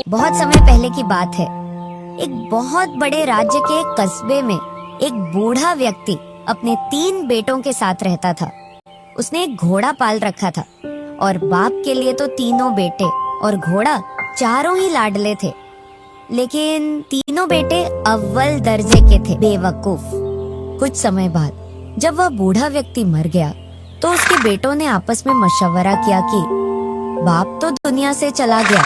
बहुत समय पहले की बात है। एक बहुत बड़े राज्य के एक कस्बे में एक बूढ़ा व्यक्ति अपने 3 बेटों के साथ रहता था। उसने एक घोड़ा पाल रखा था और बाप के लिए तो तीनों बेटे और घोड़ा चारों ही लाडले थे। लेकिन तीनों बेटे अव्वल दर्जे के थे, बेवकूफ। कुछ समय बाद जब वह बूढ़ा व्यक्ति मर गया तो उसके बेटों ने आपस में मशवरा किया कि बाप तो दुनिया से चला गया,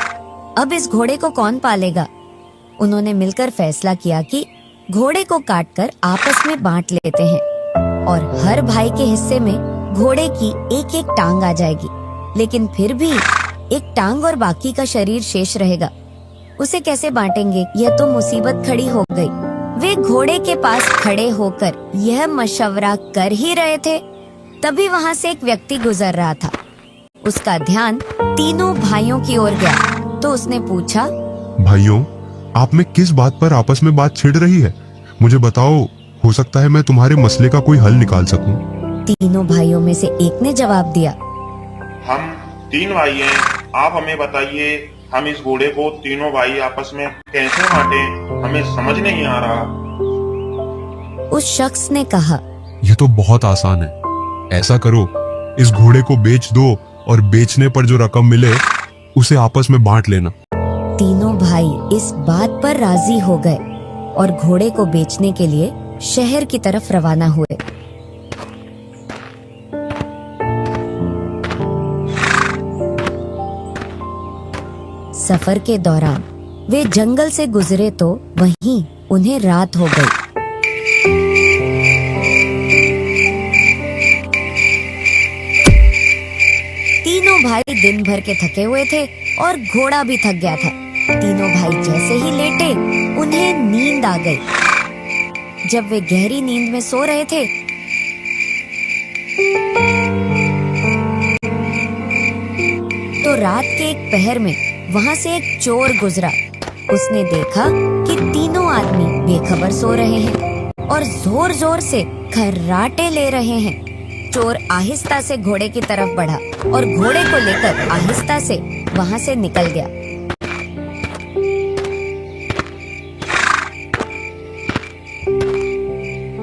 अब इस घोड़े को कौन पालेगा। उन्होंने मिलकर फैसला किया कि घोड़े को काटकर आपस में बांट लेते हैं और हर भाई के हिस्से में घोड़े की एक एक टांग आ जाएगी, लेकिन फिर भी एक टांग और बाकी का शरीर शेष रहेगा। उसे कैसे बांटेंगे, यह तो मुसीबत खड़ी हो गई। वे घोड़े के पास खड़े होकर यह मशवरा कर ही रहे थे, तभी वहाँ से एक व्यक्ति गुजर रहा था। उसका ध्यान तीनों भाइयों की ओर गया तो उसने पूछा, भाइयों, आप में किस बात पर आपस में बात छिड़ रही है? मुझे बताओ, हो सकता है मैं तुम्हारे मसले का कोई हल निकाल सकूं। तीनों भाइयों में से एक ने जवाब दिया, हम 3 भाई हैं, आप हमें बताइए, हम इस घोड़े को तीनों भाई आपस में कैसे बांटें? हमें समझ नहीं आ रहा। उस शख्स ने कहा, यह तो बहुत आसान है। ऐसा करो, इस घोड़े को बेच दो और बेचने पर जो रकम मिले उसे आपस में बांट लेना। तीनों भाई इस बात पर राजी हो गए और घोड़े को बेचने के लिए शहर की तरफ रवाना हुए। सफर के दौरान वे जंगल से गुजरे तो वहीं उन्हें रात हो गई। तीनों भाई दिन भर के थके हुए थे और घोड़ा भी थक गया था। तीनों भाई जैसे ही लेटे उन्हें नींद आ गई। जब वे गहरी नींद में सो रहे थे तो रात के एक पहर में वहां से एक चोर गुजरा। उसने देखा कि तीनों आदमी बेखबर सो रहे हैं और जोर जोर से खर्राटे ले रहे हैं। चोर आहिस्ता से घोड़े की तरफ बढ़ा और घोड़े को लेकर आहिस्ता से वहां से निकल गया।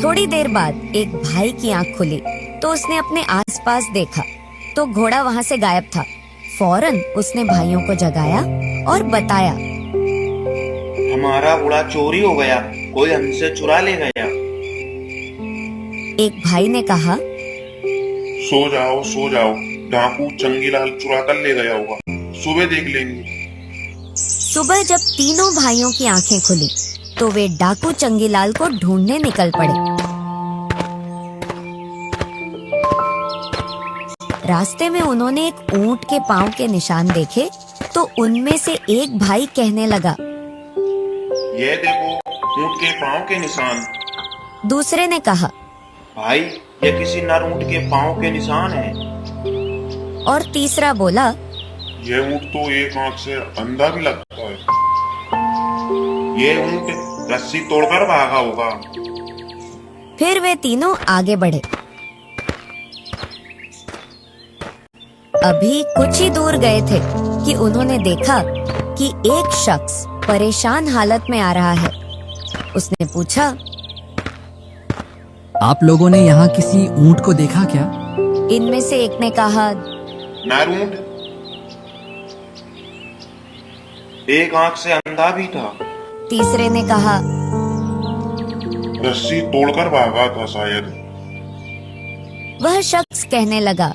थोड़ी देर बाद एक भाई की आंख खुली तो उसने अपने आसपास देखा तो घोड़ा वहां से गायब था। फौरन उसने भाइयों को जगाया और बताया, हमारा घोड़ा चोरी हो गया, कोई हमसे चुरा ले गया। एक भाई ने कहा, सो जाओ, डाकू चंगीलाल चुरा कर ले गया होगा, सुबह देख लेंगे। सुबह जब तीनों भाइयों की आंखें खुली तो वे डाकू चंगीलाल को ढूंढने निकल पड़े। रास्ते में उन्होंने एक ऊंट के पांव के निशान देखे तो उनमें से एक भाई कहने लगा, ये देखो ऊंट के पांव के निशान। दूसरे ने कहा, भाई ये किसी नर ऊंट के पांव के निशान है। और तीसरा बोला, ये ऊंट तो एक आंख से अंधा भी लगता है, ये ऊंट रस्सी तोड़कर भागा होगा। फिर वे तीनों आगे बढ़े। अभी कुछ ही दूर गए थे कि उन्होंने देखा कि एक शख्स परेशान हालत में आ रहा है। उसने पूछा, आप लोगों ने यहाँ किसी ऊंट को देखा क्या? इनमें से एक ने कहा, नर ऊंट, एक आंख से अंधा भी था। तीसरे ने कहा, रस्सी तोड़कर भागा था शायद। वह शख्स कहने लगा,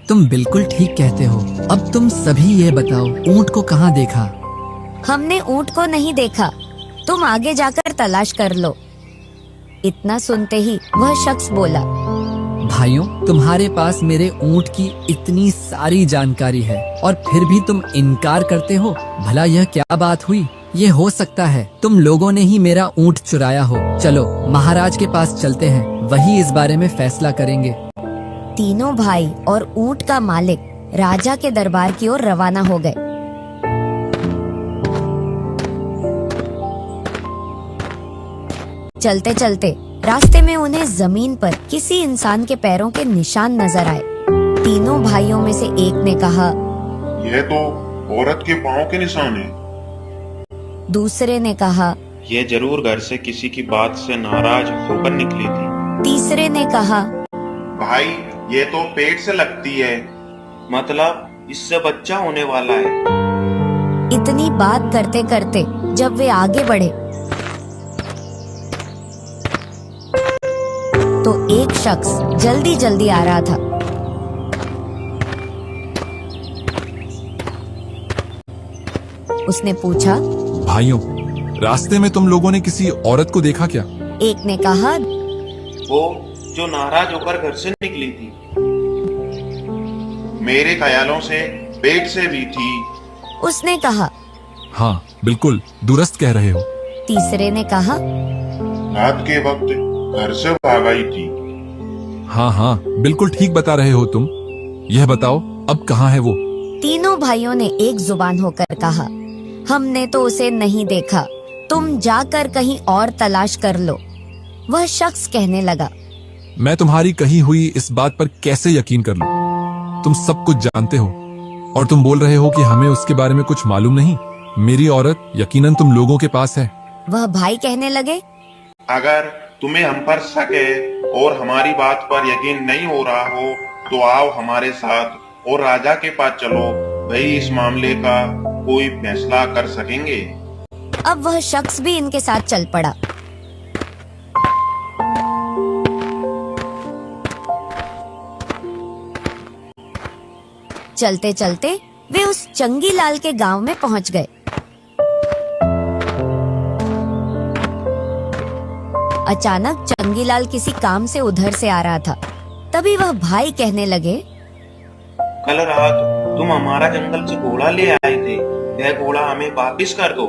तुम बिल्कुल ठीक कहते हो। अब तुम सभी ये बताओ, ऊंट को कहाँ देखा? हमने ऊंट को नहीं देखा, तुम आगे जाकर तलाश कर लो। इतना सुनते ही वह शख्स बोला, भाइयों, तुम्हारे पास मेरे ऊंट की इतनी सारी जानकारी है और फिर भी तुम इनकार करते हो। भला यह क्या बात हुई? ये हो सकता है तुम लोगों ने ही मेरा ऊंट चुराया हो। चलो महाराज के पास चलते हैं, वही इस बारे में फैसला करेंगे। तीनों भाई और ऊंट का मालिक राजा के दरबार की ओर रवाना हो गए। चलते चलते रास्ते में उन्हें जमीन पर किसी इंसान के पैरों के निशान नजर आए। तीनों भाइयों में से एक ने कहा, यह तो औरत के पाँव के निशान है। दूसरे ने कहा। ये जरूर घर से किसी की बात से नाराज होकर निकली थी। तीसरे ने कहा। भाई ये तो पेट से लगती है, मतलब इससे बच्चा होने वाला है। इतनी बात करते करते जब वे आगे बढ़े तो एक शख्स जल्दी जल्दी आ रहा था। उसने पूछा, भाइयों, रास्ते में तुम लोगों ने किसी औरत को देखा क्या? एक ने कहा। वो जो नाराज होकर घर से निकली थी, मेरे ख्यालों से पेट से भी थी। उसने कहा। हाँ, बिल्कुल दुरुस्त कह रहे हो। तीसरे ने कहा। रात के वक्त घर से भाग आई थी। हाँ हाँ, बिल्कुल ठीक बता रहे हो तुम। यह बताओ, अब कहाँ है वो? तीनों भाइयों ने एक जुबान होकर कहा, हमने तो उसे नहीं देखा, तुम जाकर कहीं और तलाश कर लो। वह शख्स कहने लगा। मैं तुम्हारी कही हुई इस बात पर कैसे यकीन कर लूं? तुम सब कुछ जानते हो और तुम बोल रहे हो कि हमें उसके बारे में कुछ मालूम नहीं। मेरी औरत यकीनन तुम लोगों के पास है। वह भाई कहने लगे। अगर तुम्हें हम पर शक है और हमारी बात पर यकीन नहीं हो रहा हो तो आओ हमारे साथ और राजा के पास चलो, भाई इस मामले का कोई फैसला कर सकेंगे। अब वह शख्स भी इनके साथ चल पड़ा। चलते चलते वे उस चंगीलाल के गांव में पहुंच गए। अचानक चंगीलाल किसी काम से उधर से आ रहा था। तभी वह भाई कहने लगे। कल रात तुम हमारा जंगल से घोड़ा ले आए थे, वह घोड़ा हमें वापिस कर दो।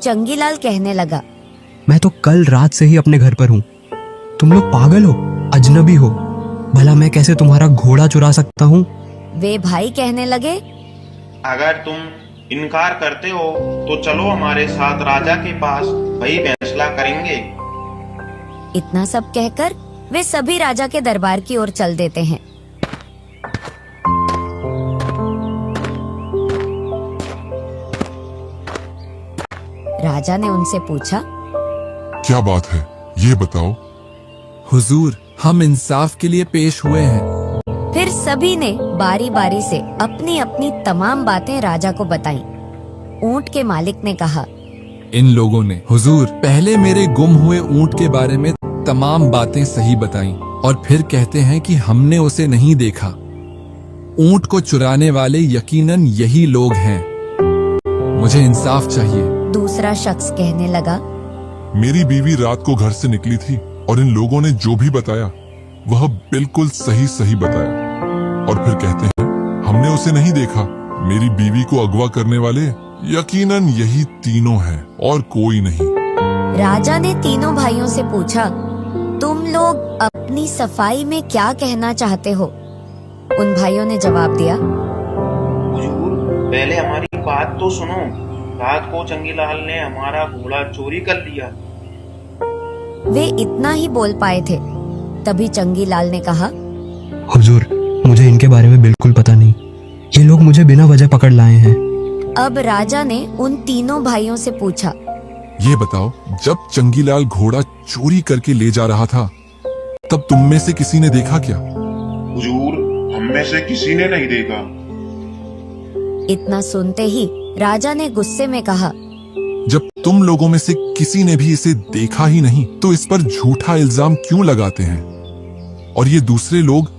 चंगीलाल कहने लगा। मैं तो कल रात से ही अपने घर पर हूँ। तुम लोग पागल हो, अजनबी हो। भला मैं कैसे तुम्हारा घोड़ा चुरा सकता हूँ? वे भाई कहने लगे। अगर तुम इनकार करते हो तो चलो हमारे साथ राजा के पास, वही फैसला करेंगे। इतना सब कहकर वे सभी राजा के दरबार की ओर चल देते हैं। राजा ने उनसे पूछा, क्या बात है, ये बताओ। हुजूर, हम इंसाफ के लिए पेश हुए हैं। फिर सभी ने बारी बारी से अपनी अपनी तमाम बातें राजा को बताईं। ऊंट के मालिक ने कहा। इन लोगों ने हुजूर पहले मेरे गुम हुए ऊंट के बारे में तमाम बातें सही बताईं और फिर कहते हैं कि हमने उसे नहीं देखा। ऊंट को चुराने वाले यकीनन यही लोग हैं। मुझे इंसाफ चाहिए। दूसरा शख्स कहने लगा। मेरी बीवी रात को घर से निकली थी और इन लोगों ने जो भी बताया वह बिल्कुल सही सही बताया। और फिर कहते हैं हमने उसे नहीं देखा। मेरी बीवी को अगवा करने वाले यकीनन यही तीनों हैं और कोई नहीं। राजा ने तीनों भाइयों से पूछा, तुम लोग अपनी सफाई में क्या कहना चाहते हो? उन भाइयों ने जवाब दिया। हुजूर, पहले हमारी बात तो सुनो। रात को चंगीलाल ने हमारा घोड़ा चोरी कर लिया। वे इतना ही बोल पाए थे। तभी चंगीलाल ने कहा। हुजूर, मुझे इनके बारे में बिल्कुल पता नहीं। ये लोग मुझे बिना वजह पकड़ लाए हैं। अब राजा ने उन तीनों भाइयों से पूछा। ये बताओ, जब चंगीलाल घोड़ा चोरी करके ले जा रहा था तब तुम में से किसी ने देखा क्या? हुजूर, हम में से किसी ने नहीं देखा। इतना सुनते ही राजा ने गुस्से में कहा। जब तुम लोगों में से किसी ने भी इसे देखा ही नहीं तो इस पर झूठा इल्जाम क्यों लगाते हैं? और ये दूसरे लोग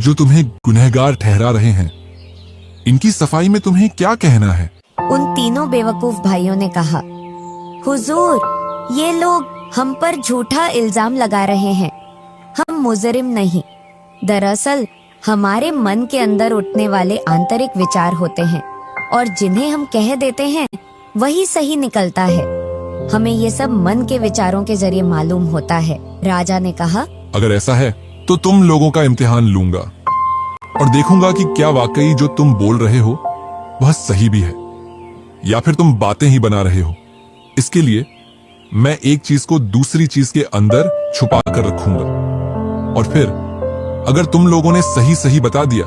जो तुम्हें गुनहगार ठहरा रहे हैं, इनकी सफाई में तुम्हें क्या कहना है? उन तीनों बेवकूफ भाइयों ने कहा। हुजूर, ये लोग हम पर झूठा इल्जाम लगा रहे हैं। हम मुजरिम नहीं। दरअसल हमारे मन के अंदर उठने वाले आंतरिक विचार होते हैं और जिन्हें हम कह देते हैं वही सही निकलता है। हमें ये सब मन के विचारों के जरिए मालूम होता है। राजा ने कहा। अगर ऐसा है तो तुम लोगों का इम्तिहान लूंगा और देखूंगा कि क्या वाकई जो तुम बोल रहे हो वह सही भी है या फिर तुम बातें ही बना रहे हो। इसके लिए मैं एक चीज को दूसरी चीज के अंदर छुपा कर रखूंगा और फिर अगर तुम लोगों ने सही सही बता दिया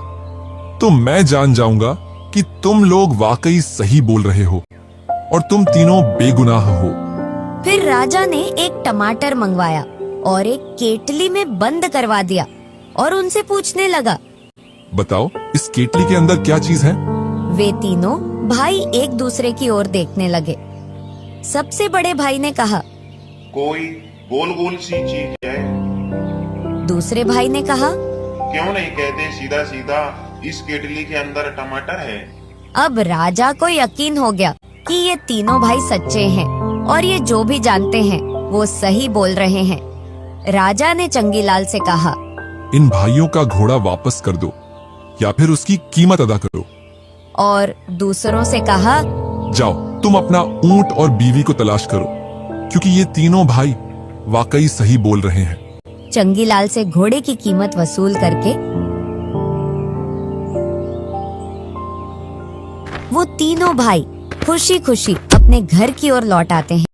तो मैं जान जाऊंगा कि तुम लोग वाकई सही बोल रहे हो और तुम तीनों बेगुनाह हो। फिर राजा ने एक टमाटर मंगवाया और एक केटली में बंद करवा दिया और उनसे पूछने लगा, बताओ इस केटली के अंदर क्या चीज है? वे तीनों भाई एक दूसरे की ओर देखने लगे। सबसे बड़े भाई ने कहा, कोई गोल गोल सी चीज है। दूसरे भाई ने कहा, क्यों नहीं कहते सीधा सीधा इस केटली के अंदर टमाटर है। अब राजा को यकीन हो गया कि ये तीनों भाई सच्चे हैं और ये जो भी जानते हैं वो सही बोल रहे हैं। राजा ने चंगीलाल से कहा, इन भाइयों का घोड़ा वापस कर दो या फिर उसकी कीमत अदा करो। और दूसरों से कहा, जाओ तुम अपना ऊंट और बीवी को तलाश करो, क्योंकि ये तीनों भाई वाकई सही बोल रहे हैं। चंगीलाल से घोड़े की कीमत वसूल करके वो तीनों भाई खुशी खुशी अपने घर की ओर लौट आते हैं।